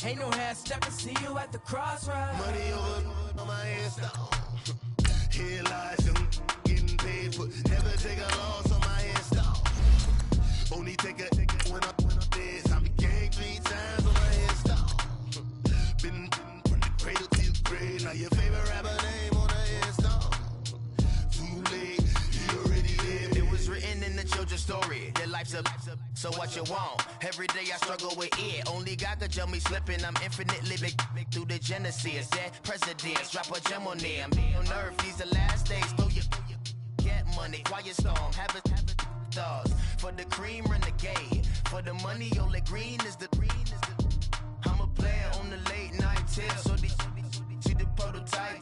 Ain't no half stepping, see you at the crossroads. Money over on my headstone. Here lies them getting paid for. Never take a loss on my headstone. Only take a when I'm dead. I be gang 3 times on my headstone. Been from the cradle to the grave. Now your favorite rapper name on the headstone. Too late, you already dead. It was written in the children's story. Their life's a so what you want. Every day I struggle with it. Only God could jump me slipping. I'm infinitely big through the genesis. That presidents drop a gem on them. On earth, these the last days. Throw your get money. Quiet storm. Have it stars. For the cream, renegade. For the money, only green is the I'm a player on the late night tip. So these see the prototype.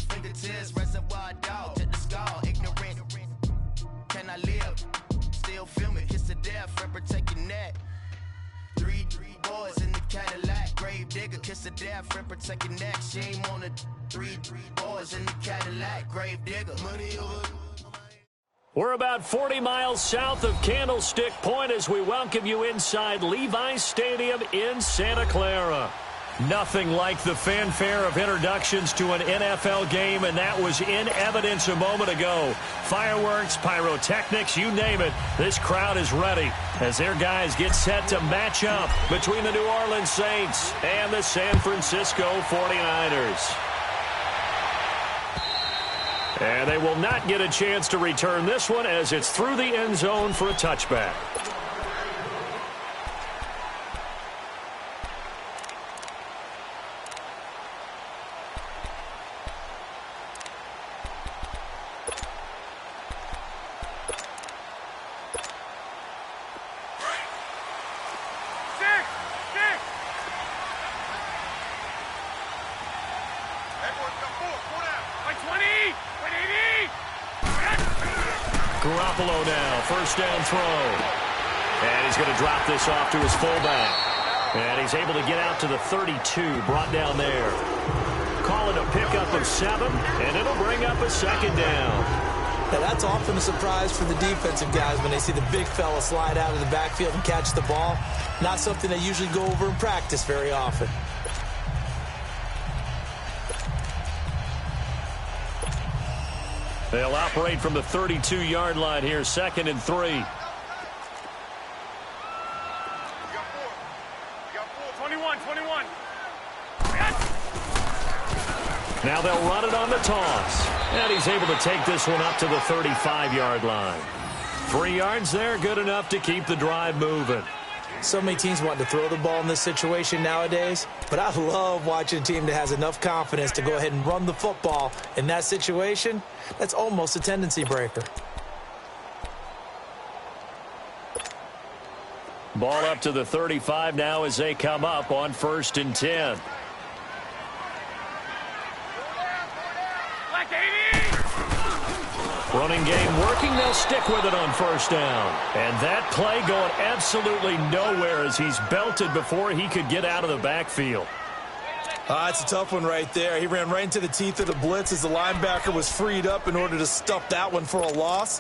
Fingertips, reservoir dog. Check the skull. Ignorant. Can I live? Still film it, kiss to death, friend protect your neck. Three boys in the Cadillac, grave digger, kiss to death, friend protect your neck. Shame on the three boys in the Cadillac, grave digger. Money over. We're about 40 miles south of Candlestick Point as we welcome you inside Levi's Stadium in Santa Clara. Nothing like the fanfare of introductions to an NFL game, and that was in evidence a moment ago. Fireworks, pyrotechnics, you name it. This crowd is ready as their guys get set to match up between the New Orleans Saints and the San Francisco 49ers. And they will not get a chance to return this one as it's through the end zone for a touchback. Garoppolo now, first down throw. And he's going to drop this off to his fullback. And he's able to get out to the 32, brought down there. Calling a pickup of 7, and it'll bring up a second down. Now that's often a surprise for the defensive guys when they see the big fella slide out of the backfield and catch the ball. Not something they usually go over in practice very often. They'll operate from the 32-yard line here, 2nd and 3. You got 4. 21. Now they'll run it on the toss. And he's able to take this one up to the 35-yard line. 3 yards there, good enough to keep the drive moving. So many teams want to throw the ball in this situation nowadays, but I love watching a team that has enough confidence to go ahead and run the football in that situation. That's almost a tendency breaker. Ball up to the 35 now as they come up on 1st and 10. Running game working, they'll stick with it on 1st down. And that play going absolutely nowhere as he's belted before he could get out of the backfield. It's a tough one right there. He ran right into the teeth of the blitz as the linebacker was freed up in order to stuff that one for a loss.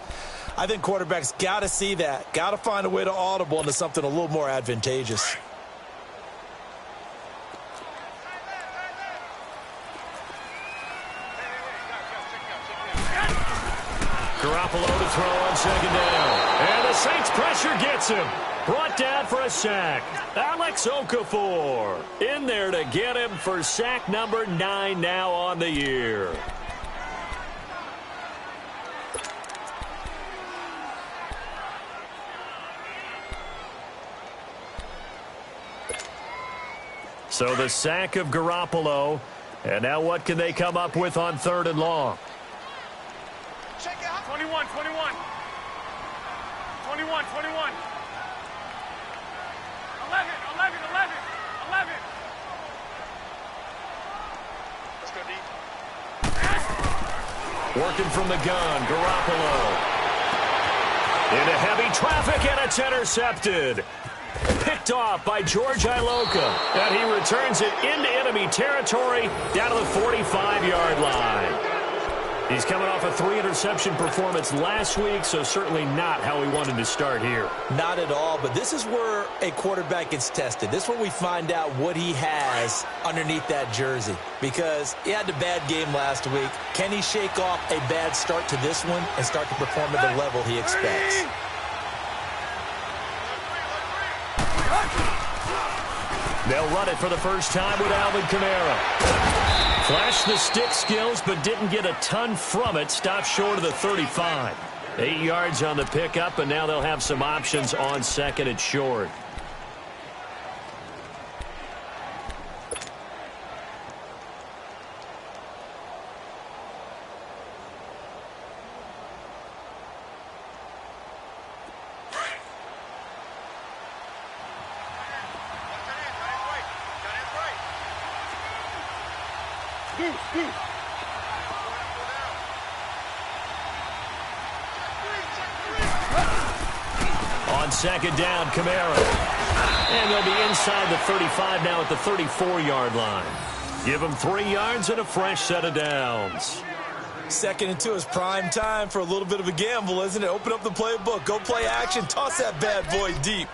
I think quarterbacks got to see that. Got to find a way to audible into something a little more advantageous. Garoppolo to throw on 2nd down. And the Saints pressure gets him. Brought down for a sack. Alex Okafor in there to get him for sack number 9 now on the year. So the sack of Garoppolo. And now what can they come up with on 3rd and long? 21. 11. Let's go deep. Working from the gun, Garoppolo. Into heavy traffic, and it's intercepted. Picked off by George Iloka. And he returns it into enemy territory down to the 45-yard line. He's coming off a 3-interception performance last week, so certainly not how he wanted to start here. Not at all, but this is where a quarterback gets tested. This is where we find out what he has underneath that jersey, because he had a bad game last week. Can he shake off a bad start to this one and start to perform at the level he expects? They'll run it for the first time with Alvin Kamara. Flashed the stick skills, but didn't get a ton from it. Stopped short of the 35. 8 yards on the pickup, and now they'll have some options on second and short. On second down, Kamara. And they'll be inside the 35 now at the 34-yard line. Give them 3 yards and a fresh set of downs. 2nd and 2 is prime time for a little bit of a gamble, isn't it? Open up the playbook, go play action, toss that bad boy deep.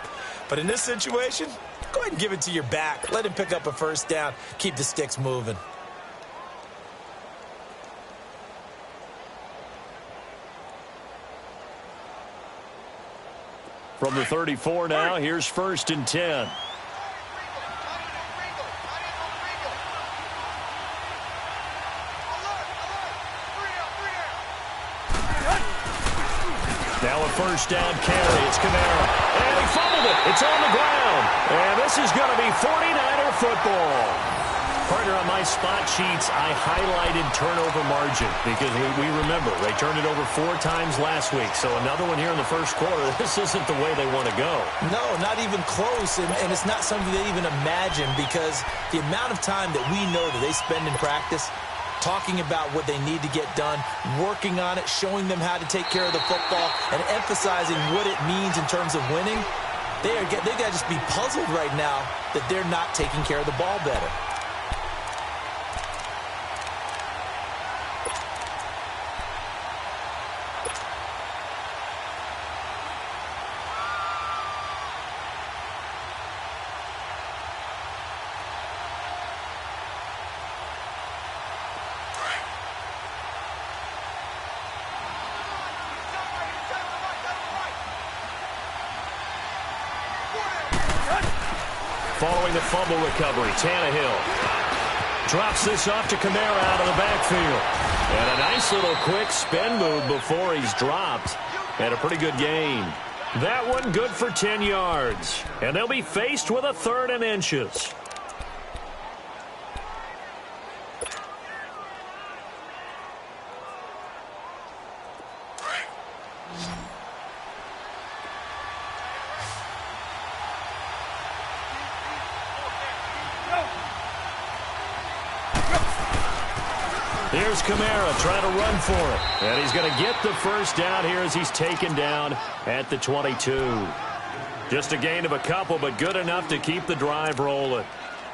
But in this situation, go ahead and give it to your back. Let him pick up a first down. Keep the sticks moving. From the 34 now, here's 1st and 10. Now a first down carry. It's Kamara. And he fumbled it. It's on the ground. And this is going to be 49er football. Partner, on my spot sheets, I highlighted turnover margin because we remember they turned it over 4 times last week. So another one here in the first quarter. This isn't the way they want to go. No, not even close. And it's not something they even imagine, because the amount of time that we know that they spend in practice talking about what they need to get done, working on it, showing them how to take care of the football, and emphasizing what it means in terms of winning, they've got to just be puzzled right now that they're not taking care of the ball better. Following the fumble recovery, Tannehill drops this off to Kamara out of the backfield. And a nice little quick spin move before he's dropped. And a pretty good gain. That one good for 10 yards. And they'll be faced with a 3rd and inches. Here's Kamara trying to run for it. And he's going to get the first down here as he's taken down at the 22. Just a gain of a couple, but good enough to keep the drive rolling.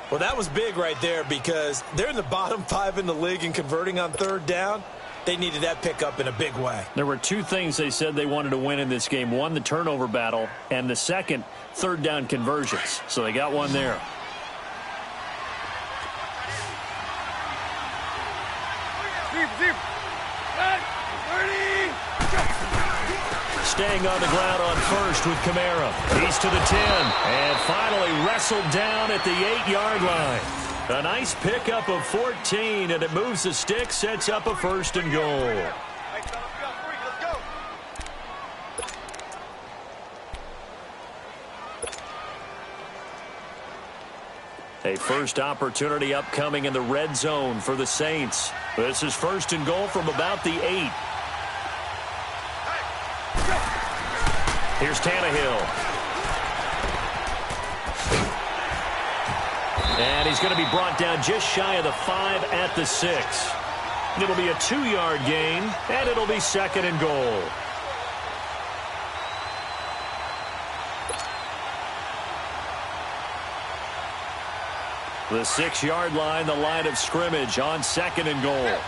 Well, that was big right there, because they're in the bottom 5 in the league in converting on 3rd down. They needed that pickup in a big way. There were 2 things they said they wanted to win in this game. One, the turnover battle, and the second, 3rd down conversions. So they got one there. Staying on the ground on first with Kamara. He's to the 10 and finally wrestled down at the 8-yard line. A nice pickup of 14, and it moves the stick, sets up a 1st and goal. A first opportunity upcoming in the red zone for the Saints. This is 1st and goal from about the 8. Here's Tannehill. And he's going to be brought down just shy of the 5 at the 6. It'll be a 2-yard gain, and it'll be 2nd and goal. The 6-yard line, the line of scrimmage on 2nd and goal.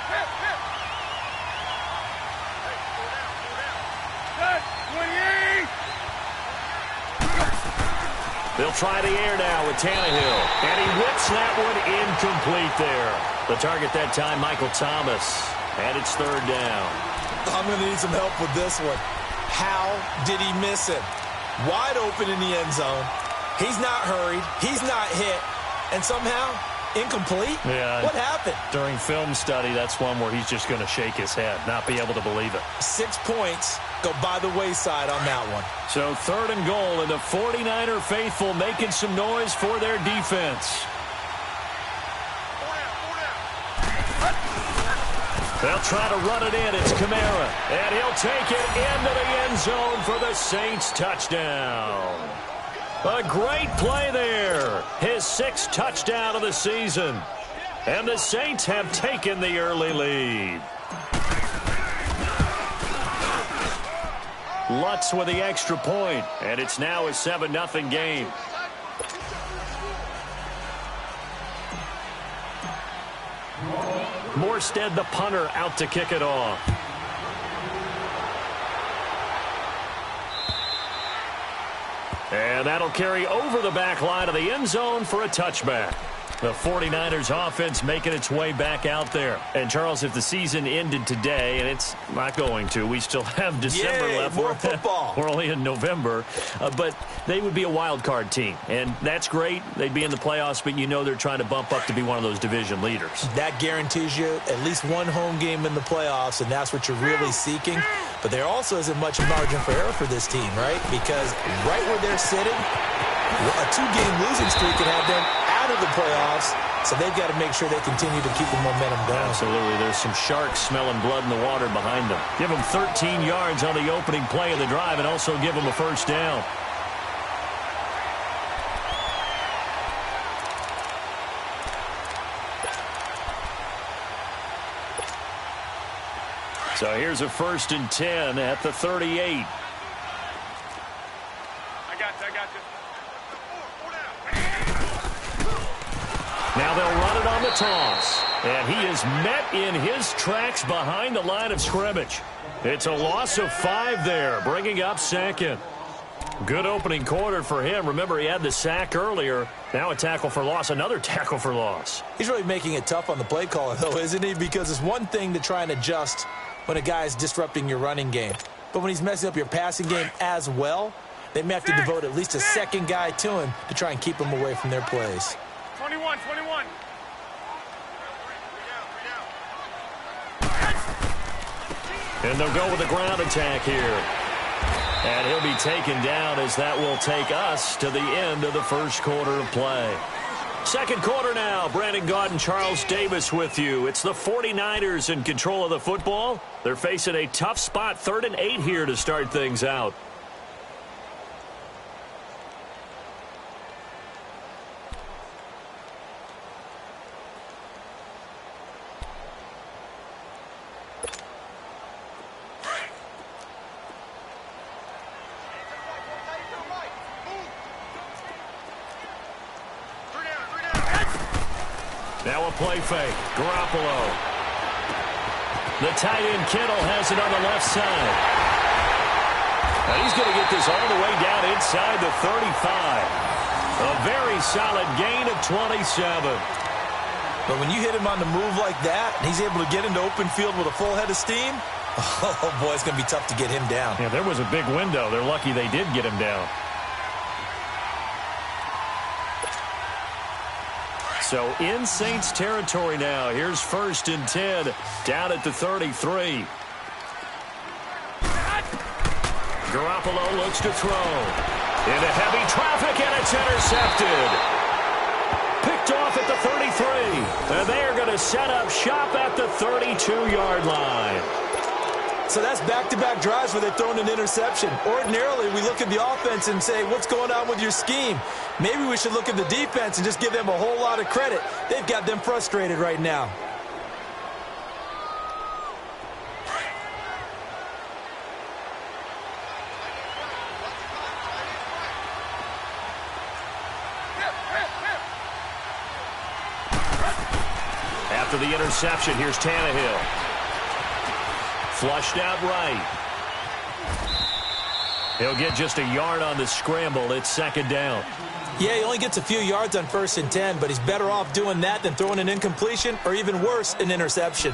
They'll try the air now with Tannehill. And he whips that one incomplete there. The target that time, Michael Thomas. And it's third down. I'm going to need some help with this one. How did he miss him? Wide open in the end zone. He's not hurried. He's not hit. And somehow, incomplete? Yeah. What happened? During film study, that's one where he's just going to shake his head, not be able to believe it. 6 points go by the wayside on that one. So third and goal, and the 49er faithful making some noise for their defense. They'll try to run it in. It's Kamara. And he'll take it into the end zone for the Saints touchdown. A great play there. His 6th touchdown of the season. And the Saints have taken the early lead. Lutz with the extra point, and it's now a 7-0 game. Morstead, the punter, out to kick it off. And that'll carry over the back line of the end zone for a touchback. The 49ers offense making its way back out there. And, Charles, if the season ended today, and it's not going to, we still have December left. More football. We're only in November. But they would be a wild card team. And that's great. They'd be in the playoffs, but you know they're trying to bump up to be one of those division leaders. That guarantees you at least one home game in the playoffs, and that's what you're really seeking. But there also isn't much margin for error for this team, right? Because right where they're sitting, a 2-game losing streak can have them out of the playoffs, so they've got to make sure they continue to keep the momentum going. Absolutely. There's some sharks smelling blood in the water behind them. Give them 13 yards on the opening play of the drive and also give them a first down. So here's a 1st and 10 at the 38. I got you. Now they'll run it on the toss. And he is met in his tracks behind the line of scrimmage. It's a loss of 5 there, bringing up 2nd. Good opening quarter for him. Remember, he had the sack earlier. Now a tackle for loss, another tackle for loss. He's really making it tough on the play caller, though, isn't he? Because it's one thing to try and adjust when a guy is disrupting your running game. But when he's messing up your passing game as well, they may have to devote at least a second guy to him to try and keep him away from their plays. 21. And they'll go with the ground attack here. And he'll be taken down as that will take us to the end of the first quarter of play. Second quarter now. Brandon Gaudin, Charles Davis with you. It's the 49ers in control of the football. They're facing a tough spot, 3rd and 8 here to start things out. Now a play fake. Garoppolo. The tight end Kittle has it on the left side. And he's going to get this all the way down inside the 35. A very solid gain of 27. But when you hit him on the move like that, and he's able to get into open field with a full head of steam, oh boy, it's going to be tough to get him down. Yeah, there was a big window. They're lucky they did get him down. So in Saints territory now. Here's 1st and 10 down at the 33. Garoppolo looks to throw. Into heavy traffic, and it's intercepted. Picked off at the 33. And they're going to set up shop at the 32-yard line. So that's back-to-back drives where they're throwing an interception. Ordinarily, we look at the offense and say, what's going on with your scheme? Maybe we should look at the defense and just give them a whole lot of credit. They've got them frustrated right now. After the interception, here's Tannehill. Flushed out right. He'll get just a yard on the scramble. It's 2nd down. Yeah, he only gets a few yards on 1st and 10, but he's better off doing that than throwing an incompletion or even worse, an interception.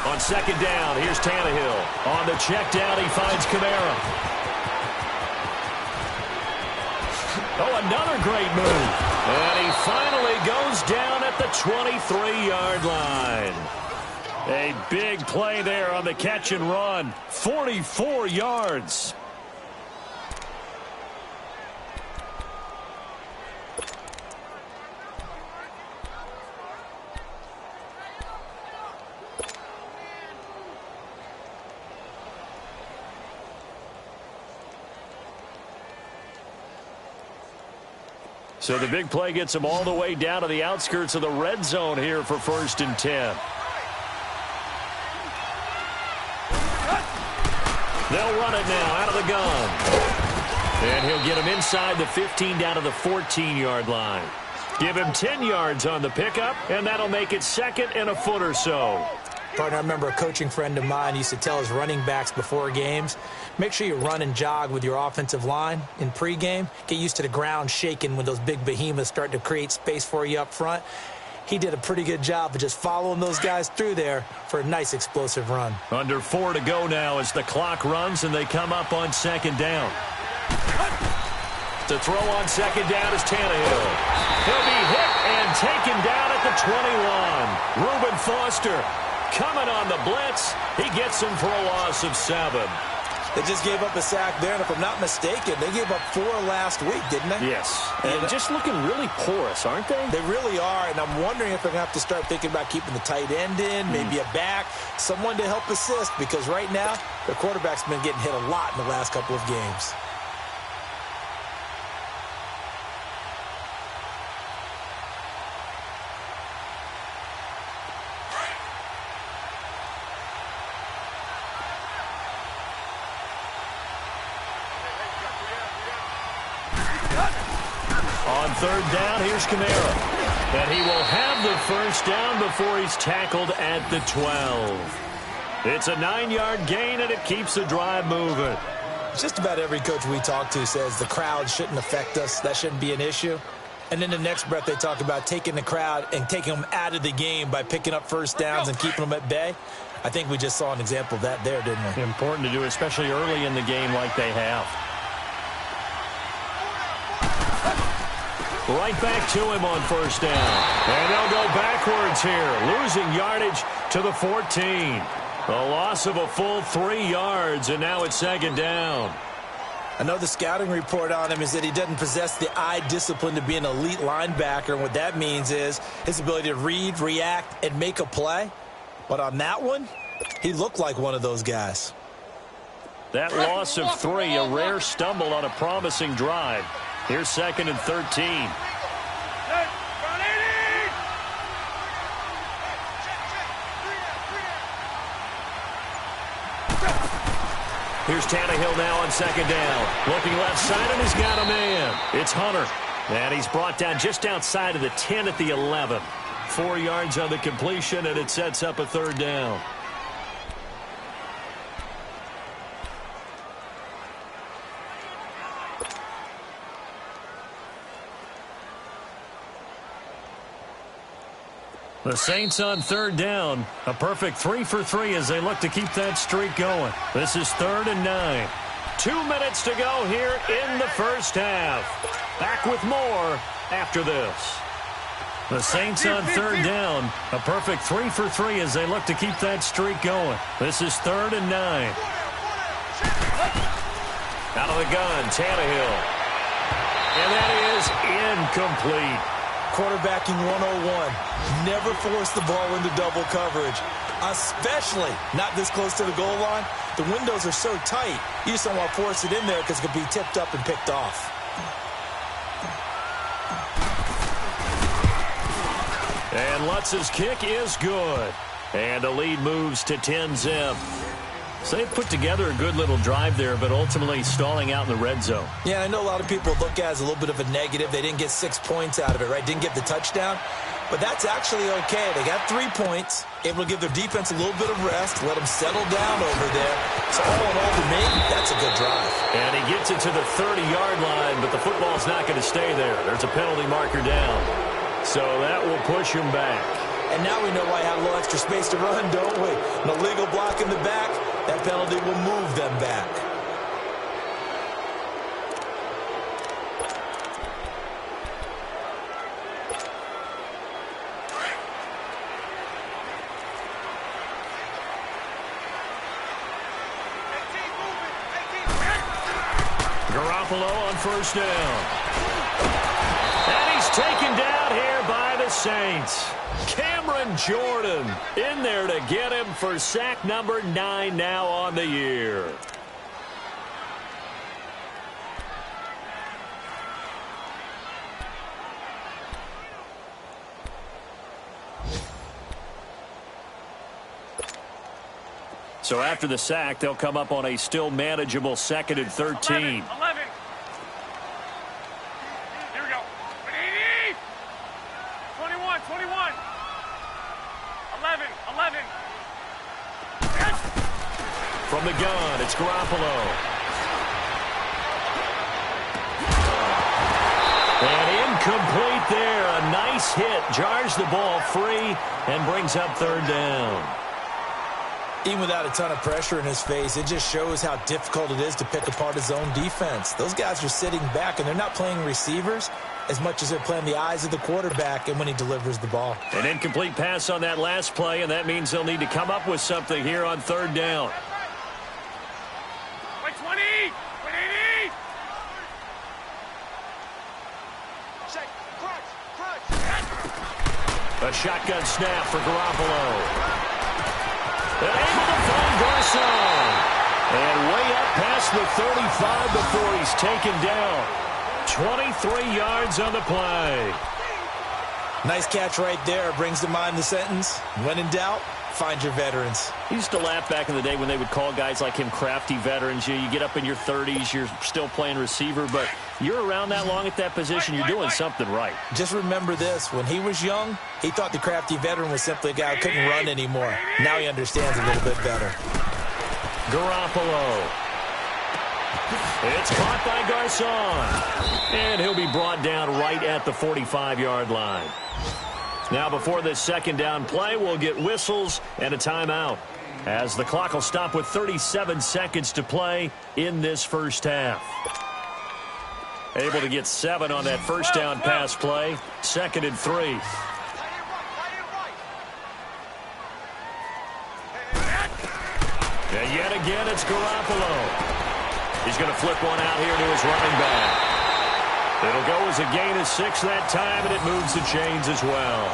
On 2nd down, here's Tannehill. On the check down, he finds Kamara. Oh, another great move. And he finally goes down at the 23-yard line. A big play there on the catch and run. 44 yards. So the big play gets him all the way down to the outskirts of the red zone here for 1st and 10. They'll run it now out of the gun. And he'll get him inside the 15 down to the 14-yard line. Give him 10 yards on the pickup, and that'll make it 2nd and a foot or so. Partner, I remember a coaching friend of mine used to tell his running backs before games, make sure you run and jog with your offensive line in pregame. Get used to the ground shaking when those big behemoths start to create space for you up front. He did a pretty good job of just following those guys through there for a nice explosive run. Under 4 to go now as the clock runs and they come up on 2nd down. To throw on 2nd down is Tannehill. He'll be hit and taken down at the 21. Reuben Foster coming on the blitz. He gets him for a loss of 7. They just gave up a sack there, and if I'm not mistaken, they gave up 4 last week, didn't they? Yes. And just looking really porous, aren't they? They really are, and I'm wondering if they're going to have to start thinking about keeping the tight end in, maybe a back, someone to help assist, because right now, their quarterback's been getting hit a lot in the last couple of games. On 3rd down, here's Kamara. And he will have the 1st down before he's tackled at the 12. It's a 9-yard gain, and it keeps the drive moving. Just about every coach we talk to says the crowd shouldn't affect us. That shouldn't be an issue. And then the next breath they talk about taking the crowd and taking them out of the game by picking up 1st downs and keeping them at bay. I think we just saw an example of that there, didn't we? Important to do, especially early in the game like they have. Right back to him on 1st down. And they'll go backwards here, losing yardage to the 14. A loss of a full 3 yards, and now it's 2nd down. I know the scouting report on him is that he doesn't possess the eye discipline to be an elite linebacker, and what that means is his ability to read, react, and make a play. But on that one, he looked like one of those guys. That loss of 3, a rare stumble on a promising drive. Here's 2nd and 13. Here's Tannehill now on 2nd down. Looking left side, and he's got a man. It's Hunter. And he's brought down just outside of the 10 at the 11. 4 yards on the completion, and it sets up a 3rd down. The Saints on 3rd down. A perfect 3 for 3 as they look to keep that streak going. This is 3rd and 9. 2 minutes to go here in the 1st half. Back with more after this. The Saints on 3rd down. A perfect 3 for 3 as they look to keep that streak going. This is 3rd and 9. Out of the gun, Tannehill. And that is incomplete. Quarterbacking 101. Never force the ball into double coverage, especially not this close to the goal line. The windows are so tight, you just don't want to force it in there because it could be tipped up and picked off. And Lutz's kick is good. And the lead moves to 10-zip. So they put together a good little drive there, but ultimately stalling out in the red zone. Yeah, I know a lot of people look at it as a little bit of a negative. They didn't get 6 points out of it, right? Didn't get the touchdown. But that's actually okay. They got 3 points, able to give their defense a little bit of rest, let them settle down over there. So all in all, to me, that's a good drive. And he gets it to the 30-yard line, but the football's not going to stay there. There's a penalty marker down. So that will push him back. And now we know why I had a little extra space to run, don't we? An illegal block in the back. That penalty will move them back. Garoppolo on first down. And he's taken down here by the Saints. Cameron Jordan in there to get him for sack number 9 now on the year. So after the sack, they'll come up on a still manageable 2nd and 13. 11. Here we go. 21. 11. From the gun, it's Garoppolo. And incomplete there. A nice hit. Jars the ball free and brings up 3rd down. Even without a ton of pressure in his face, it just shows how difficult it is to pick apart his own defense. Those guys are sitting back, and they're not playing receivers as much as they're playing the eyes of the quarterback and when he delivers the ball. An incomplete pass on that last play, and that means they'll need to come up with something here on 3rd down. Wait, 20. A shotgun snap for Garoppolo. And able to find Garcon. And way up past the 35 before he's taken down. 23 yards on the play. Nice catch right there. Brings to mind the sentence, when in doubt, find your veterans. He used to laugh back in the day when they would call guys like him crafty veterans. You get up in your 30s, you're still playing receiver, but you're around that long at that position, you're doing something right. Just remember this. When he was young, he thought the crafty veteran was simply a guy who couldn't run anymore. Now he understands a little bit better. Garoppolo. It's caught by Garcon. And he'll be brought down right at the 45-yard line. Now before this 2nd down play, we'll get whistles and a timeout, as the clock will stop with 37 seconds to play in this first half. Able to get 7 on that first down pass play. 2nd and 3. And yet again, it's Garoppolo. He's going to flip one out here to his running back. It'll go as a gain of 6 that time, and it moves the chains as well.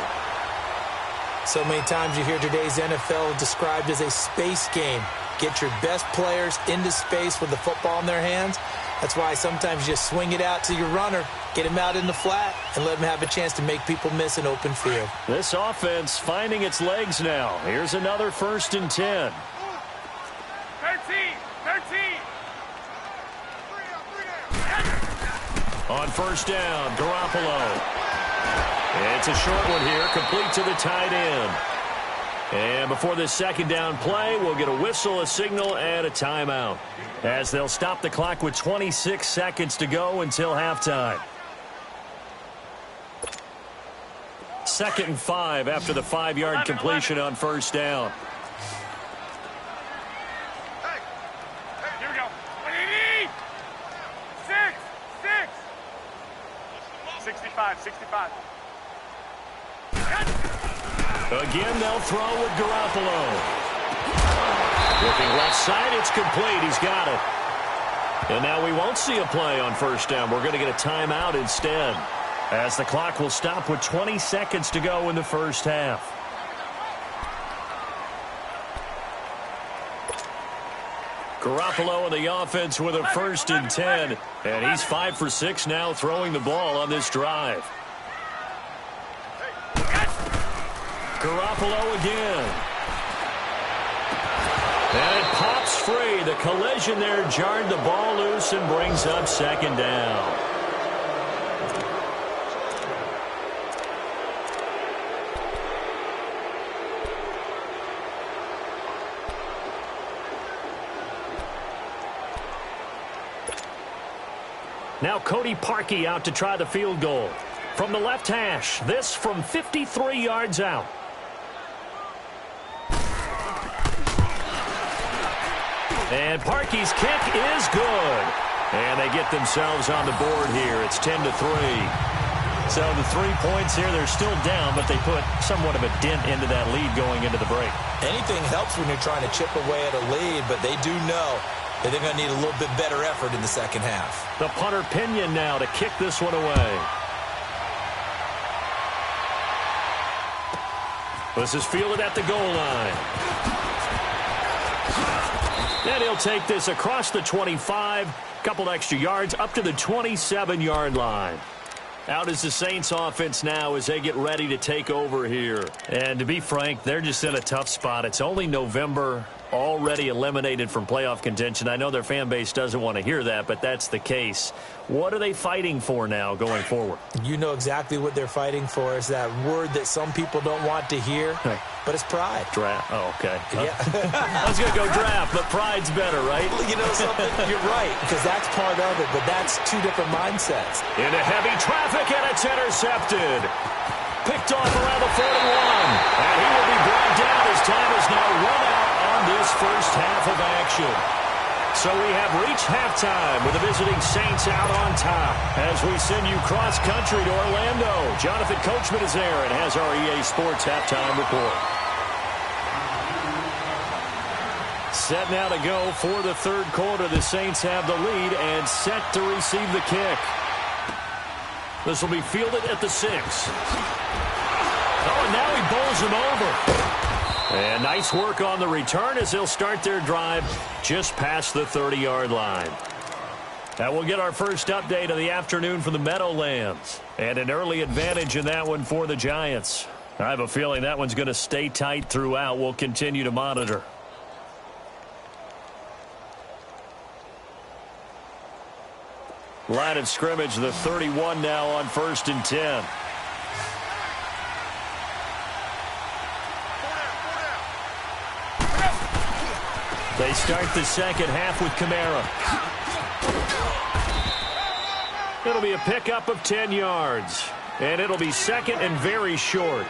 So many times you hear today's NFL described as a space game. Get your best players into space with the football in their hands. That's why sometimes you just swing it out to your runner, get him out in the flat, and let him have a chance to make people miss an open field. This offense finding its legs now. Here's another 1st and 10. 13. On first down, Garoppolo. It's a short one here, complete to the tight end. And before this 2nd down play, we'll get a whistle, a signal, and a timeout, as they'll stop the clock with 26 seconds to go until halftime. 2nd and 5 after the 5-yard completion on first down. Here we go. 65. Again, they'll throw with Garoppolo. Looking left side, it's complete. He's got it. And now we won't see a play on first down. We're going to get a timeout instead, as the clock will stop with 20 seconds to go in the first half. Garoppolo in the offense with a 1st and 10. And he's 5 for 6 now throwing the ball on this drive. Garoppolo again. And it pops free. The collision there jarred the ball loose and brings up second down. Now Cody Parkey out to try the field goal. From the left hash, this from 53 yards out. And Parkey's kick is good. And they get themselves on the board here. It's 10-3. So the 3 points here, they're still down, but they put somewhat of a dent into that lead going into the break. Anything helps when you're trying to chip away at a lead, but they do know that they're going to need a little bit better effort in the second half. The punter Pinion now to kick this one away. This is fielded at the goal line. And he'll take this across the 25, couple extra yards up to the 27-yard line. Out is the Saints offense now as they get ready to take over here. And to be frank, they're just in a tough spot. It's only November, already eliminated from playoff contention. I know their fan base doesn't want to hear that, but that's the case. What are they fighting for now going forward? You know exactly what they're fighting for. Is that word that some people don't want to hear, but it's pride. Draft. Oh, okay. Yeah. I was going to go draft, but pride's better, right? You know something? You're right, because that's part of it, but that's two different mindsets. Into heavy traffic, and it's intercepted. Picked off around the 41. And he will be brought down as time is now run out on this first half of action. So we have reached halftime with the visiting Saints out on top. As we send you cross-country to Orlando, Jonathan Coachman is there and has our EA Sports halftime report. Set now to go for the third quarter. The Saints have the lead and set to receive the kick. This will be fielded at the 6. Oh, and now he bowls him over. And nice work on the return as they'll start their drive just past the 30-yard line. Now we'll get our first update of the afternoon from the Meadowlands. And an early advantage in that one for the Giants. I have a feeling that one's going to stay tight throughout. We'll continue to monitor. Line of scrimmage, the 31 now on 1st and 10. They start the second half with Kamara. It'll be a pickup of 10 yards. And it'll be second and very short.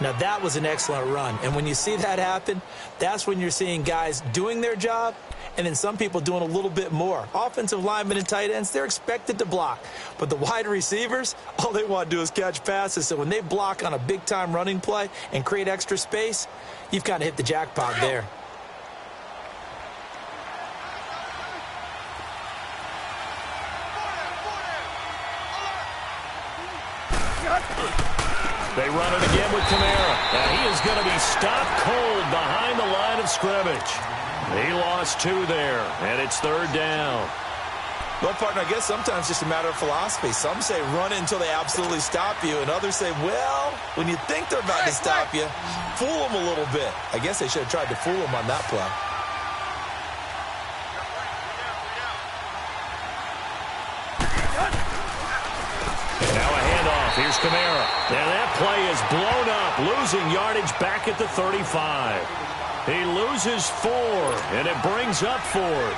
Now, that was an excellent run. And when you see that happen, that's when you're seeing guys doing their job and then some people doing a little bit more. Offensive linemen and tight ends, they're expected to block. But the wide receivers, all they want to do is catch passes. So when they block on a big-time running play and create extra space, you've kind of hit the jackpot there. They run it again with Kamara. And he is going to be stopped cold behind the line of scrimmage. He lost 2 there, and it's 3rd down. Well, partner, I guess sometimes it's just a matter of philosophy. Some say run it until they absolutely stop you, and others say, well, when you think they're about to stop you, fool them a little bit. I guess they should have tried to fool them on that play. Here's Kamara. And that play is blown up, losing yardage back at the 35. He loses 4, and it brings up 4th.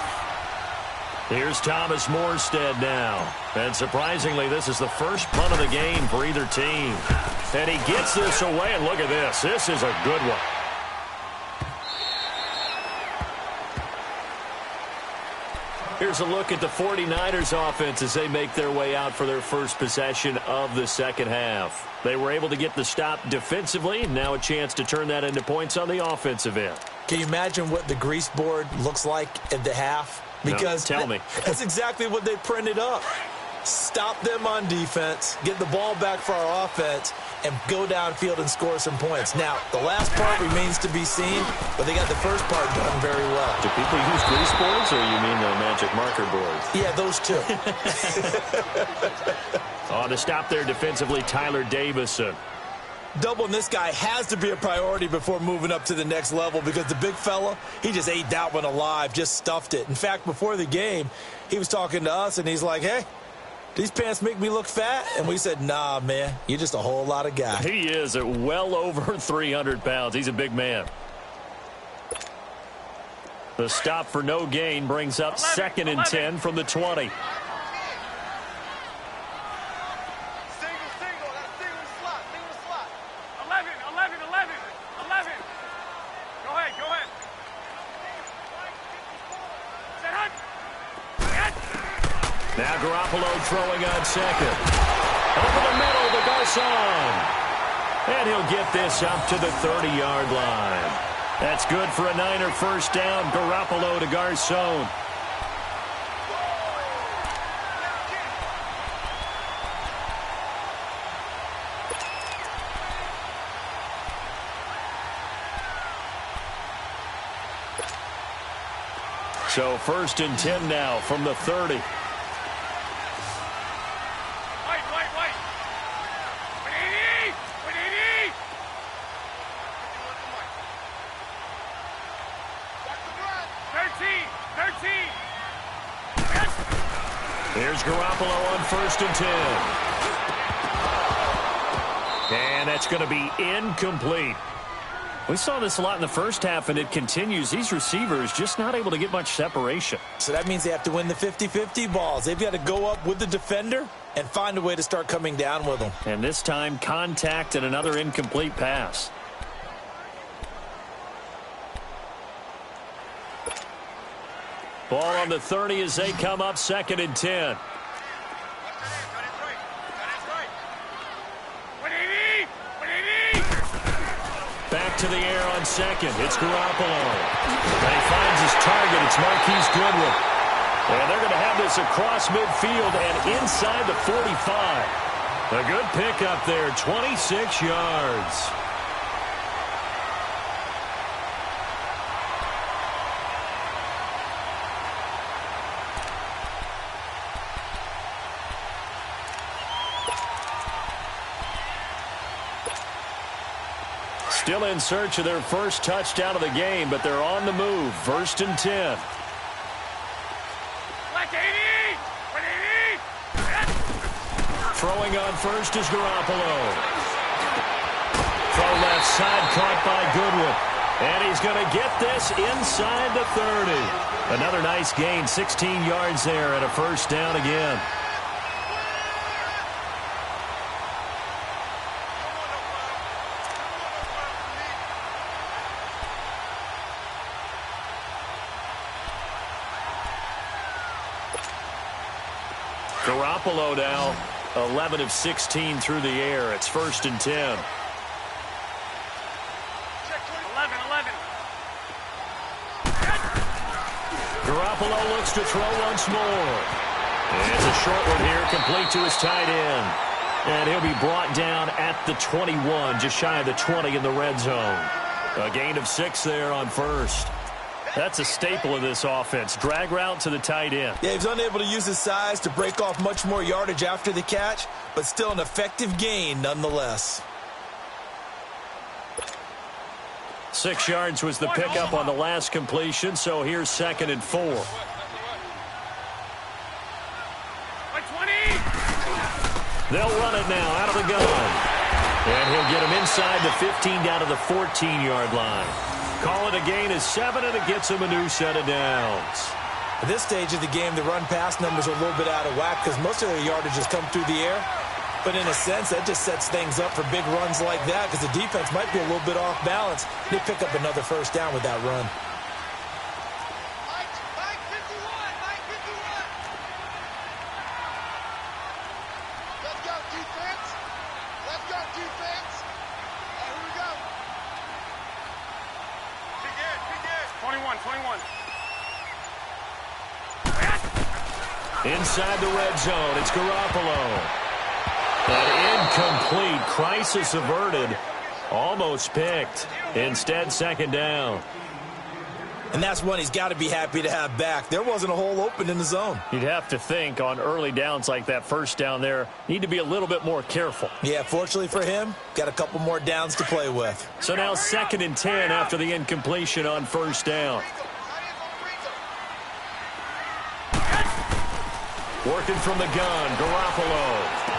Here's Thomas Morstead now. And surprisingly, this is the first punt of the game for either team. And he gets this away, and look at this. This is a good one. Here's a look at the 49ers offense as they make their way out for their first possession of the second half. They were able to get the stop defensively. Now a chance to turn that into points on the offensive end. Can you imagine what the grease board looks like at the half? Because no, tell me. That's exactly what they printed up. Stop them on defense, get the ball back for our offense, and go downfield and score some points. Now, the last part remains to be seen, but they got the first part done very well. Do people use grease boards, or you mean the magic marker boards? Yeah, those two. On to stop there defensively, Tyler Davison. Doubling this guy has to be a priority before moving up to the next level because the big fella, he just ate that one alive, just stuffed it. In fact, before the game, he was talking to us, and he's like, hey, these pants make me look fat? And we said, nah, man, you're just a whole lot of guy. He is at well over 300 pounds. He's a big man. The stop for no gain brings up 2nd and 10 from the 20. Now Garoppolo throwing on 2nd. Over the middle to Garcon. And he'll get this up to the 30-yard line. That's good for a Niner first down. Garoppolo to Garcon. So 1st and 10 now from the 30. Here's Garoppolo on 1st and 10. And that's going to be incomplete. We saw this a lot in the first half, and it continues. These receivers just not able to get much separation. So that means they have to win the 50-50 balls. They've got to go up with the defender and find a way to start coming down with them. And this time, contact and another incomplete pass. Ball on the 30 as they come up 2nd and 10. Back to the air on 2nd. It's Garoppolo. And he finds his target. It's Marquise Goodwin. And they're going to have this across midfield and inside the 45. A good pickup there, 26 yards. Still in search of their first touchdown of the game, but they're on the move. 1st and 10. Throwing on 1st is Garoppolo. Throw left side, caught by Goodwin. And he's going to get this inside the 30. Another nice gain, 16 yards there, and a first down again. Garoppolo now 11 of 16 through the air. It's 1st and 10. 11. Garoppolo looks to throw once more. It's a short one here, complete to his tight end. And he'll be brought down at the 21, just shy of the 20 in the red zone. A gain of 6 there on 1st. That's a staple of this offense. Drag route to the tight end. Yeah, he was unable to use his size to break off much more yardage after the catch, but still an effective gain nonetheless. 6 yards was the pickup on the last completion, so here's 2nd and 4. They'll run it now out of the gun. And he'll get him inside the 15 down to the 14-yard line. Call it a gain of 7, and it gets him a new set of downs. At this stage of the game, the run-pass numbers are a little bit out of whack because most of their yardage has come through the air. But in a sense, that just sets things up for big runs like that because the defense might be a little bit off balance. They pick up another first down with that run. Let's go, defense. Let's go, defense. Here we go. 21. Inside the red zone, it's Garoppolo. An incomplete, crisis averted, almost picked. Instead, 2nd down. And that's one he's got to be happy to have back. There wasn't a hole open in the zone. You'd have to think on early downs like that first down there, need to be a little bit more careful. Yeah, fortunately for him, got a couple more downs to play with. So now 2nd and 10 after the incompletion on first down. Working from the gun, Garoppolo.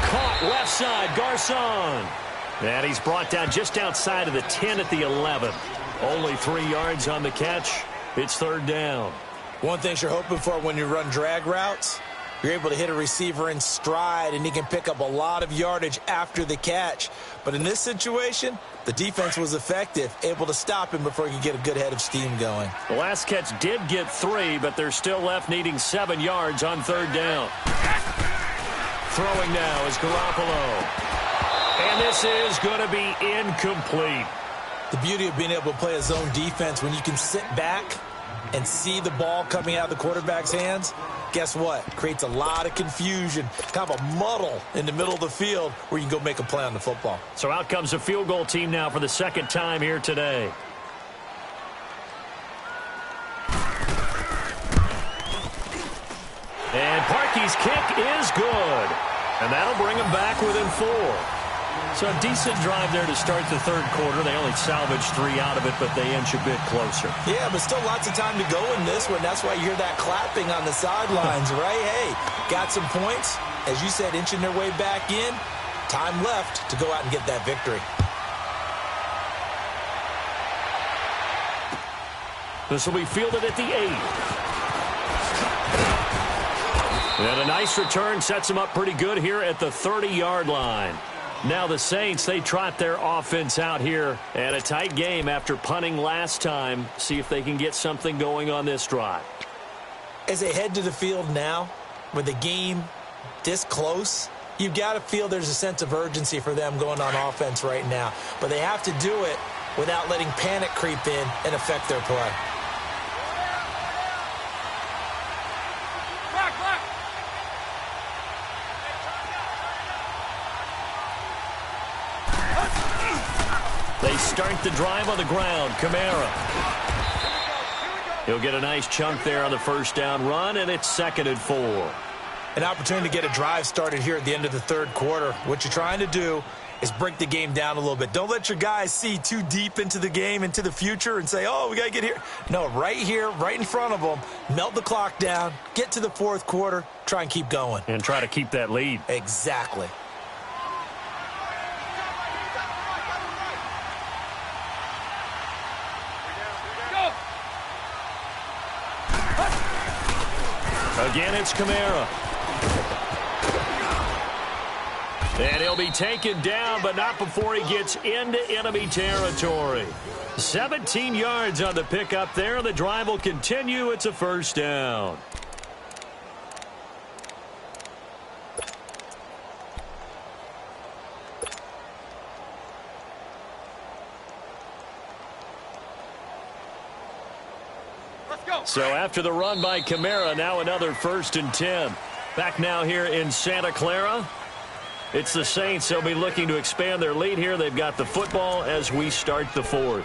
Caught left side, Garcon. And he's brought down just outside of the 10 at the 11. Only 3 yards on the catch. It's 3rd down. One thing you're hoping for when you run drag routes, you're able to hit a receiver in stride, and he can pick up a lot of yardage after the catch. But in this situation, the defense was effective, able to stop him before he could get a good head of steam going. The last catch did get 3, but they're still left needing 7 yards on 3rd down. Throwing now is Garoppolo. And this is going to be incomplete. The beauty of being able to play a zone defense when you can sit back and see the ball coming out of the quarterback's hands, guess what? Creates a lot of confusion, kind of a muddle in the middle of the field where you can go make a play on the football. So out comes a field goal team now for the 2nd time here today. And Parkey's kick is good. And that'll bring them back within 4. So a decent drive there to start the 3rd quarter. They only salvaged 3 out of it, but they inch a bit closer. Yeah, but still lots of time to go in this one. That's why you hear that clapping on the sidelines, right? Hey, got some points. As you said, inching their way back in. Time left to go out and get that victory. This will be fielded at the 8. And a nice return sets them up pretty good here at the 30-yard line. Now the Saints, they trot their offense out here at a tight game after punting last time. See if they can get something going on this drive. As they head to the field now, with the game this close, you've got to feel there's a sense of urgency for them going on offense right now. But they have to do it without letting panic creep in and affect their play. They start the drive on the ground. Kamara. He'll get a nice chunk there on the first down run, and it's 2nd and 4. An opportunity to get a drive started here at the end of the 3rd quarter. What you're trying to do is break the game down a little bit. Don't let your guys see too deep into the game, into the future, and say, oh, we got to get here. No, right here, right in front of them, melt the clock down, get to the 4th quarter, try and keep going. And try to keep that lead. Exactly. Again, it's Kamara. And he'll be taken down, but not before he gets into enemy territory. 17 yards on the pickup there. The drive will continue. It's a 1st down. So after the run by Kamara, now another 1st and 10. Back now here in Santa Clara. It's the Saints. They'll be looking to expand their lead here. They've got the football as we start the 4th.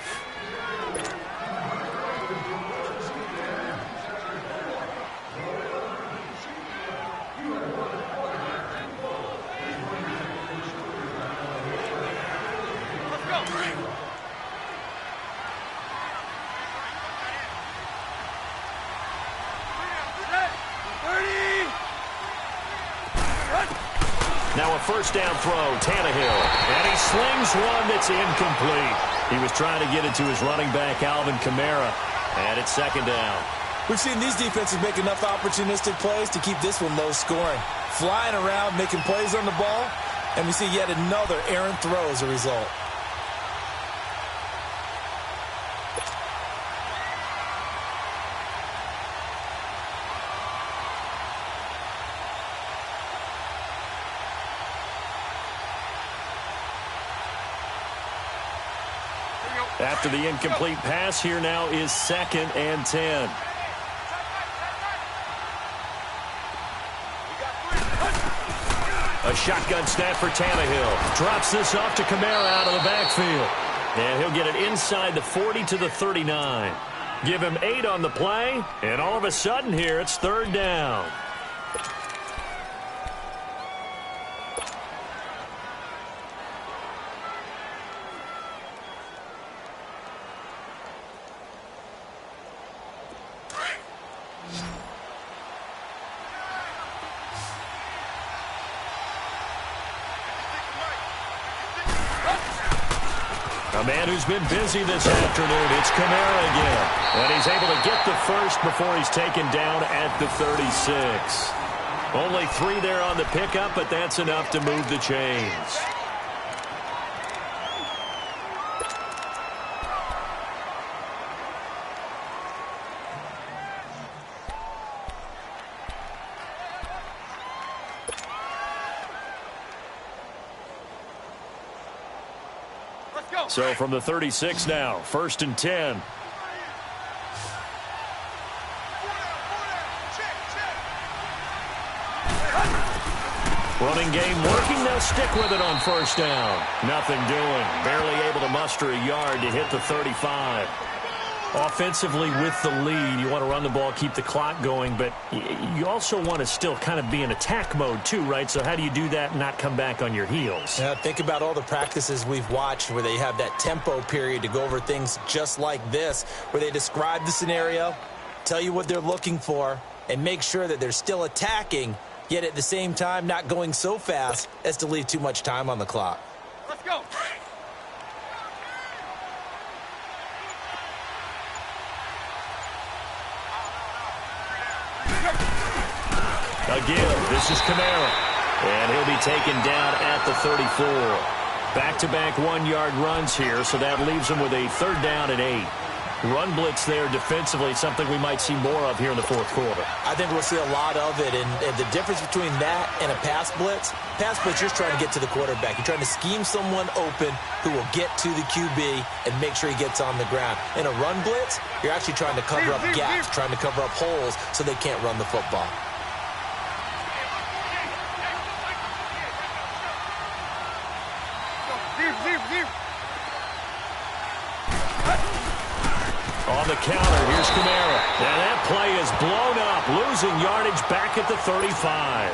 Now a 1st down throw, Tannehill. And he slings one that's incomplete. He was trying to get it to his running back, Alvin Kamara. And it's 2nd down. We've seen these defenses make enough opportunistic plays to keep this one low scoring. Flying around, making plays on the ball, and we see yet another errant throw as a result. After the incomplete pass, here now is 2nd and 10. A shotgun snap for Tannehill. Drops this off to Kamara out of the backfield. And he'll get it inside the 40 to the 39. Give him 8 on the play, and all of a sudden here it's third down. A man who's been busy this afternoon, it's Kamara again. And he's able to get the first before he's taken down at the 36. Only 3 there on the pickup, but that's enough to move the chains. So from the 36 now, 1st and 10. Running game working. They'll stick with it on 1st down. Nothing doing. Barely able to muster a yard to hit the 35. Offensively with the lead, you want to run the ball, keep the clock going, but you also want to still kind of be in attack mode too, right? So how do you do that and not come back on your heels? Yeah, think about all the practices we've watched where they have that tempo period to go over things just like this, where they describe the scenario, tell you what they're looking for, and make sure that they're still attacking, yet at the same time not going so fast as to leave too much time on the clock. Let's go. Again, this is Kamara, and he'll be taken down at the 34. Back-to-back 1-yard runs here, so that leaves him with a 3rd down and 8. Run blitz there defensively, something we might see more of here in the 4th quarter. I think we'll see a lot of it, and the difference between that and a pass blitz, you're just trying to get to the quarterback. You're trying to scheme someone open who will get to the QB and make sure he gets on the ground. In a run blitz, you're actually trying to cover up gaps, trying to cover up holes so they can't run the football. On the counter, here's Kamara. And that play is blown up, losing yardage back at the 35.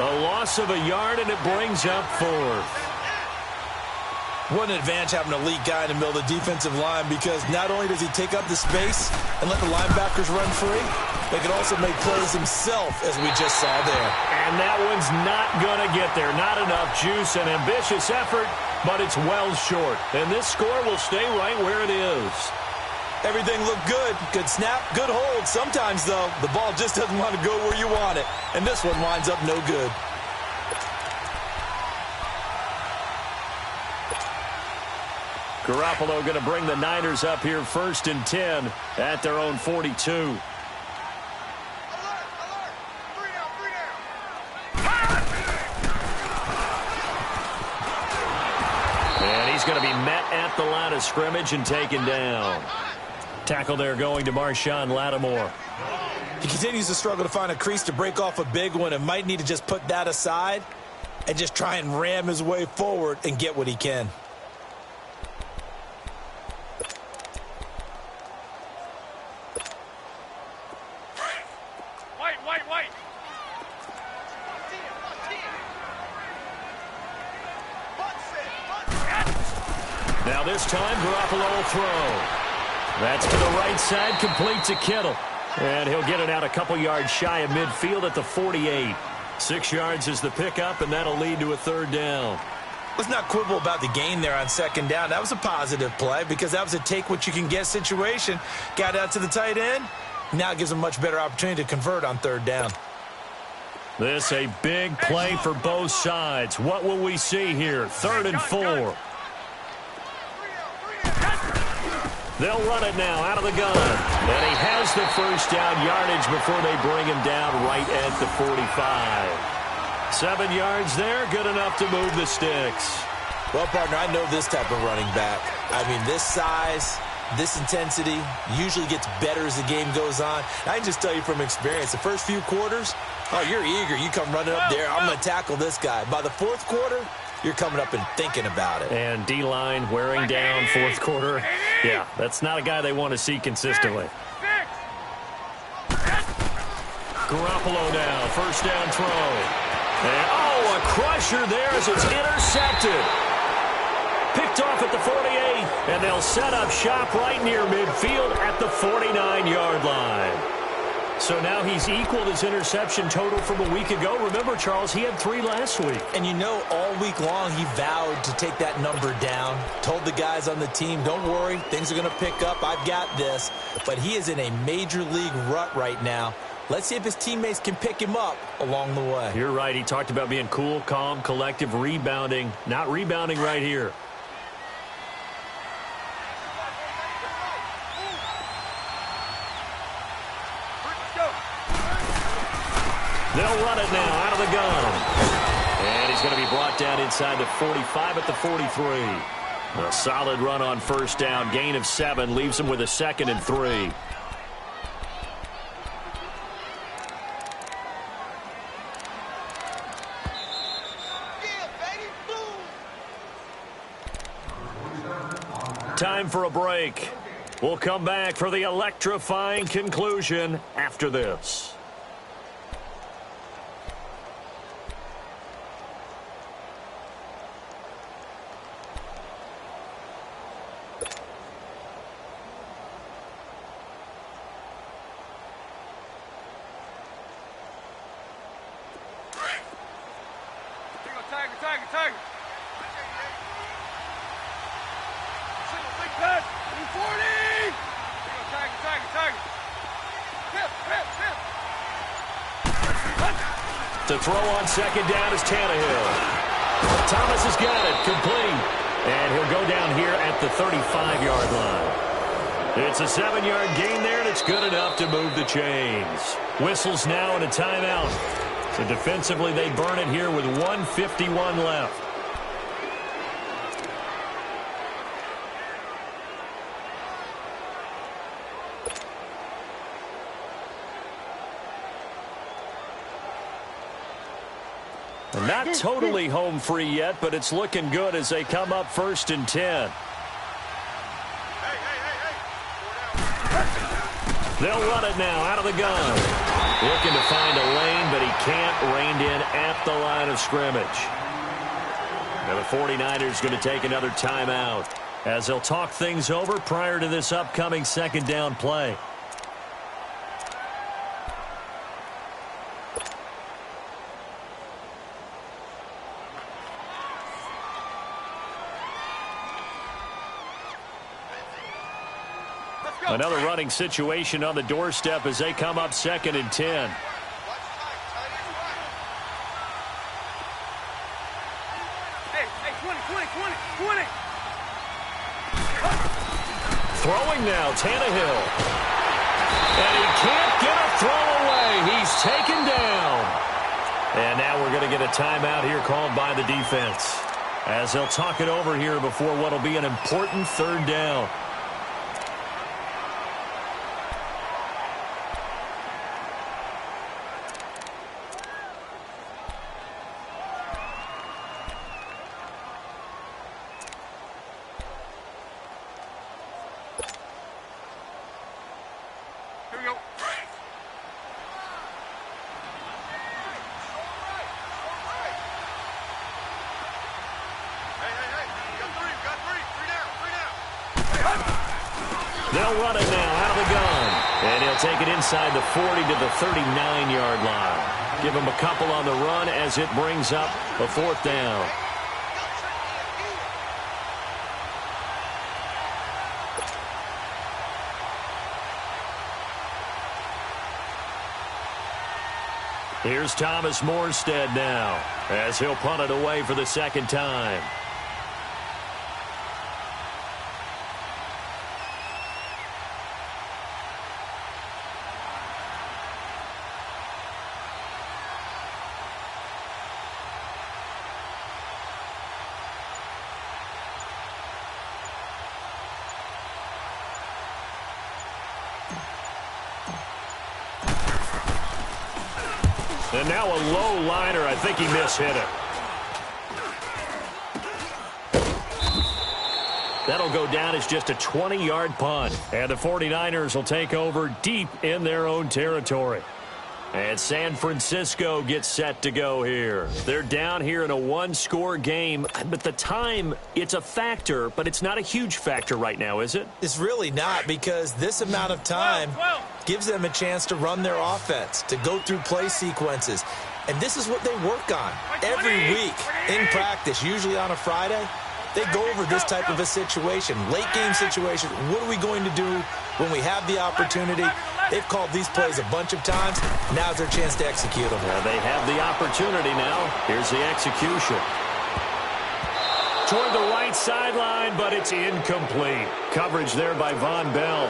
A loss of a yard, and it brings up 4th. What an advantage having an elite guy in the middle of the defensive line, because not only does he take up the space and let the linebackers run free, but he can also make plays himself, as we just saw there. And that one's not going to get there. Not enough juice, an ambitious effort, but it's well short. And this score will stay right where it is. Everything looked good. Good snap, good hold. Sometimes, though, the ball just doesn't want to go where you want it. And this one winds up no good. Garoppolo going to bring the Niners up here 1st and 10 at their own 42. And he's going to be met at the line of scrimmage and taken down. Tackle there going to Marshawn Lattimore. He continues to struggle to find a crease to break off a big one, and might need to just put that aside and just try and ram his way forward and get what he can. White. Now this time, Garoppolo will throw. That's to the right side, complete to Kittle. And he'll get it out a couple yards shy of midfield at the 48. 6 yards is the pickup, and that'll lead to a 3rd down. Let's not quibble about the gain there on 2nd down. That was a positive play because that was a take-what-you-can-get situation. Got out to the tight end. Now it gives him a much better opportunity to convert on 3rd down. This a big play for both sides. What will we see here? 3rd and 4. They'll run it now out of the gun. And he has the 1st down yardage before they bring him down right at the 45. 7 yards there, good enough to move the sticks. Well, partner, I know this type of running back. I mean, this size, this intensity usually gets better as the game goes on. I can just tell you from experience, the first few quarters, oh, you're eager. You come running up there, I'm going to tackle this guy. By the 4th quarter, you're coming up and thinking about it. And D-line wearing down fourth quarter. Yeah, that's not a guy they want to see consistently. Garoppolo now, first down throw. And, a crusher there as it's intercepted. Picked off at the 48, and they'll set up shop right near midfield at the 49-yard line. So now he's equaled his interception total from a week ago. Remember, Charles, he had 3 last week. And all week long he vowed to take that number down. Told the guys on the team, don't worry, things are going to pick up. I've got this. But he is in a major league rut right now. Let's see if his teammates can pick him up along the way. You're right. He talked about being cool, calm, collective, rebounding. Not rebounding right here. They'll run it now out of the gun. And he's going to be brought down inside the 45 at the 43. A solid run on first down. Gain of 7 leaves him with a 2nd and 3. Time for a break. We'll come back for the electrifying conclusion after this. Tiger. Pass, 40! Tiger. To throw on second down is Tannehill. Thomas has got it, complete. And he'll go down here at the 35-yard line. It's a 7-yard gain there, and it's good enough to move the chains. Whistles now and a timeout. So defensively, they burn it here with 1:51 left. Not totally home free yet, but it's looking good as they come up 1st and 10. They'll run it now out of the gun. Looking to find a lane, but he can't. Reined in at the line of scrimmage. Now the 49ers going to take another timeout as they'll talk things over prior to this upcoming second down play. Another running situation on the doorstep as they come up 2nd and 10. Hey, 20. Throwing now, Tannehill. And he can't get a throw away. He's taken down. And now we're going to get a timeout here called by the defense as they'll talk it over here before what will be an important 3rd down. They'll run it now out of the gun. And he'll take it inside the 40 to the 39-yard line. Give him a couple on the run as it brings up a 4th down. Here's Thomas Morstead now as he'll punt it away for the 2nd time. And now a low liner. I think he mishit it. That'll go down as just a 20-yard punt. And the 49ers will take over deep in their own territory. And San Francisco gets set to go here. They're down here in a one-score game, but the time, it's a factor, but it's not a huge factor right now, is it? It's really not, because this amount of time gives them a chance to run their offense, to go through play sequences. And this is what they work on every week in practice, usually on a Friday. They go over this type of a situation, late-game situation. What are we going to do when we have the opportunity? They've called these plays a bunch of times. Now's their chance to execute them. Well, they have the opportunity now. Here's the execution. Toward the right sideline, but it's incomplete. Coverage there by Von Bell.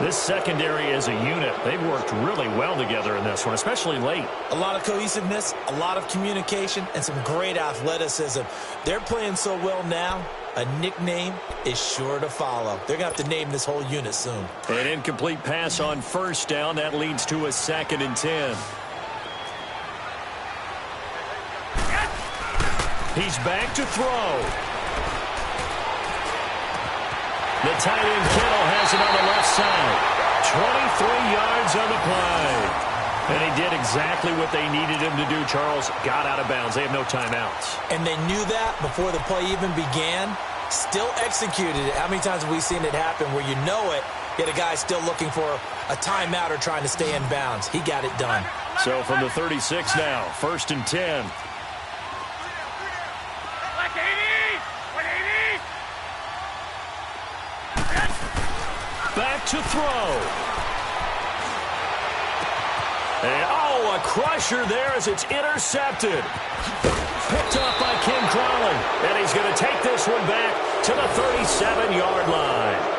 This secondary as a unit, they've worked really well together in this one, especially late. A lot of cohesiveness, a lot of communication, and some great athleticism. They're playing so well now, a nickname is sure to follow. They're going to have to name this whole unit soon. An incomplete pass on first down. That leads to a 2nd and 10. He's back to throw. The tight end Kittle has it on the left side. 23 yards on the play. And he did exactly what they needed him to do, Charles. Got out of bounds. They have no timeouts. And they knew that before the play even began. Still executed it. How many times have we seen it happen where you know it, yet a guy's still looking for a timeout or trying to stay in bounds? He got it done. So from the 36 now, 1st and 10. Back to throw. And, a crusher there as it's intercepted. Picked off by Ken Crawley. And he's going to take this one back to the 37-yard line.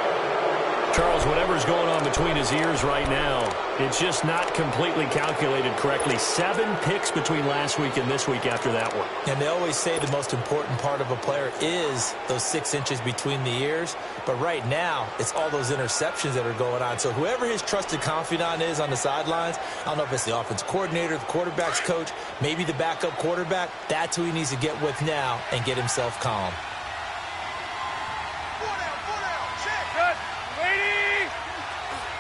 Charles, whatever's going on between his ears right now, it's just not completely calculated correctly. 7 picks between last week and this week after that one. And they always say the most important part of a player is those 6 inches between the ears. But right now, it's all those interceptions that are going on. So whoever his trusted confidant is on the sidelines, I don't know if it's the offense coordinator, the quarterback's coach, maybe the backup quarterback, that's who he needs to get with now and get himself calm.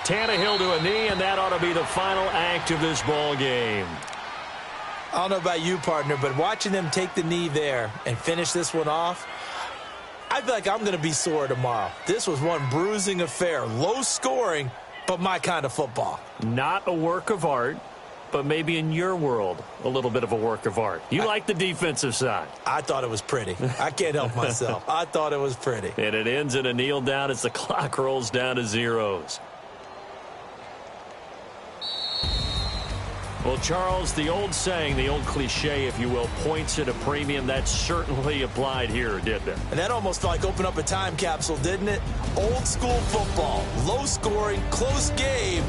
Tannehill to a knee, and that ought to be the final act of this ball game. I don't know about you, partner, but watching them take the knee there and finish this one off, I feel like I'm going to be sore tomorrow. This was one bruising affair. Low scoring, but my kind of football. Not a work of art, but maybe in your world, a little bit of a work of art. You like the defensive side. I thought it was pretty. I can't help myself. I thought it was pretty. And it ends in a kneel down as the clock rolls down to zeros. Well, Charles, the old saying, the old cliche, if you will, points at a premium, that certainly applied here, didn't it? And that almost like opened up a time capsule, didn't it? Old school football, low scoring, close game.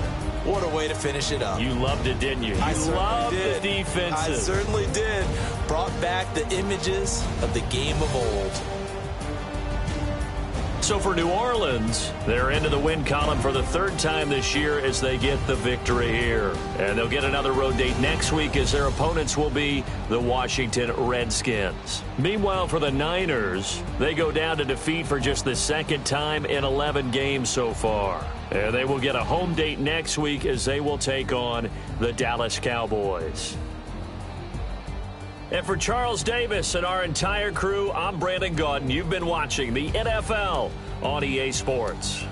What a way to finish it up. You loved it, didn't you? You loved the defensive. I certainly did. Brought back the images of the game of old. So for New Orleans, they're into the win column for the 3rd time this year as they get the victory here. And they'll get another road date next week as their opponents will be the Washington Redskins. Meanwhile, for the Niners, they go down to defeat for just the 2nd time in 11 games so far. And they will get a home date next week as they will take on the Dallas Cowboys. And for Charles Davis and our entire crew, I'm Brandon Gaudin. You've been watching the NFL on EA Sports.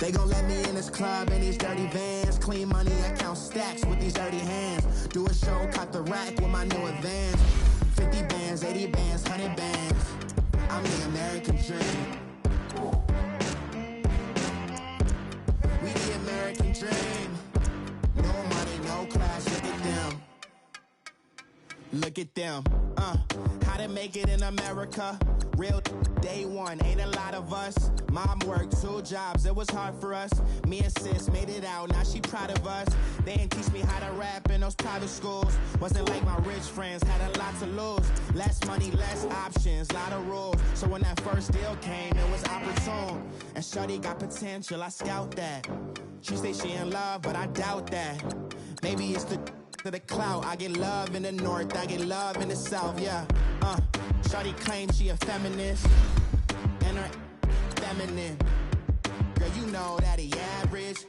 They gon' let me in this club in these dirty vans. Clean money, I count stacks with these dirty hands. Do a show, caught the rack with my new advance. 50 bands, 80 bands, 100 bands. I'm the American dream. We the American dream. No money, no class, look at them. Look at them, how to make it in America. Real day one, ain't a lot of us. Mom worked 2 jobs, it was hard for us. Me and sis made it out, now she proud of us. They didn't teach me how to rap in those private schools. Wasn't like my rich friends, had a lot to lose. Less money, less options, lot of rules. So when that first deal came, it was opportune. And shorty got potential, I scout that. She say she in love, but I doubt that. Maybe it's to the clout. I get love in the north, I get love in the south, yeah. Shawty claims she a feminist, and her feminine. Girl, you know that he average.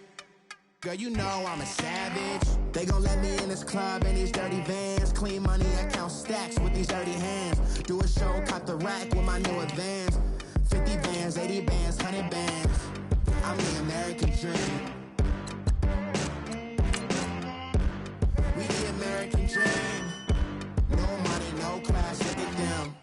Girl, you know I'm a savage. They gon' let me in this club in these dirty vans. Clean money, I count stacks with these dirty hands. Do a show, caught the rack with my new advance. 50 bands, 80 bands, 100 bands. I'm the American dream. We the American dream. No money, no class, look at them.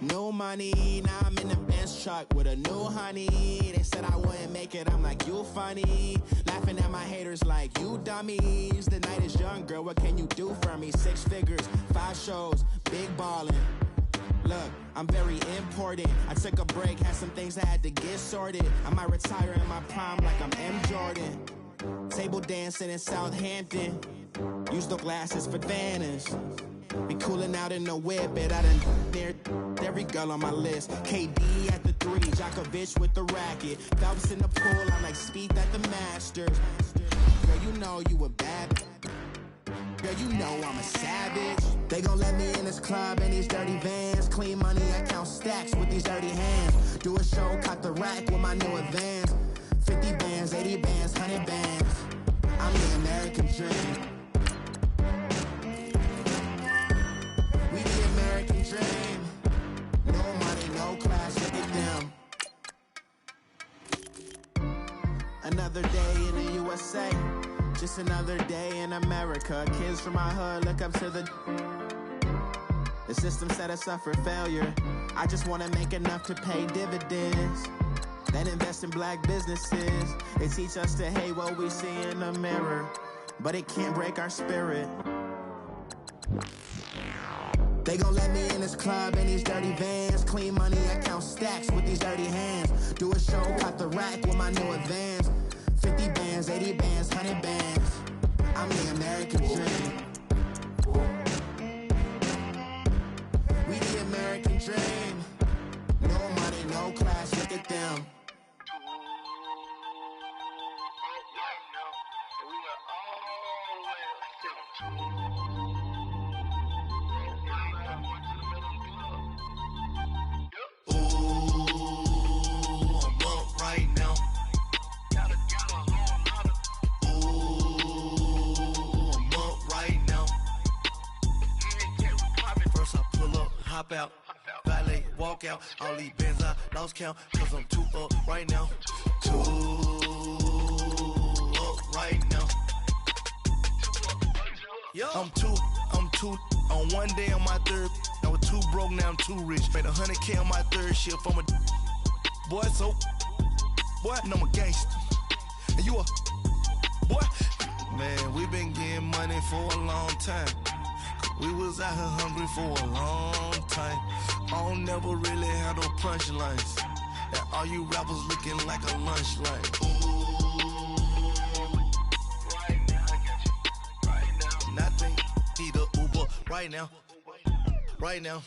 No money, now I'm in the Benz truck with a new honey. They said I wouldn't make it, I'm like, you funny. Laughing at my haters like, you dummies. The night is young, girl, what can you do for me? 6 figures, 5 shows, big ballin'. Look, I'm very important. I took a break, had some things I had to get sorted. I might retire in my prime like I'm M. Jordan. Table dancing in Southampton. Use the glasses for Vannas. Be cooling out in the whip, but I done near every girl on my list. KD at the 3, Djokovic with the racket. Phelps in the pool, I'm like Speed at the Masters. Girl, you know you a bad. Girl, you know I'm a savage. They gon' let me in this club in these dirty vans. Clean money, I count stacks with these dirty hands. Do a show, caught the rack with my new advance. 50 bands, 80 bands, 100 bands. I'm the American dream. We the American dream. No money, no class, look at them. Another day in the USA. Just another day in America. Kids from my hood look up to the system set us up for failure. I just wanna make enough to pay dividends. Then invest in black businesses. They teach us to hate what we see in the mirror, but it can't break our spirit. They gon' let me in this club in these dirty vans. Clean money, I count stacks with these dirty hands. Do a show, caught the rack with my new advance. 50 bands, 80 bands, 100 bands. I'm the American dream. We the American dream. No money, no class, look at them. Hop out, valet, walk out. All these bands I lost count, cause I'm too up right now. Too up right now. I'm too on one day on my third. I was too broke, now I'm too rich. Made 100K on my third shift from a boy, so boy, and I'm a gangster. And you a boy. Man, we been getting money for a long time. We was out here hungry for a long time. I don't never really have no punchlines. And all you rappers looking like a lunch line. Right now, I got you. Right now. Nothing, need a Uber right now. Right now.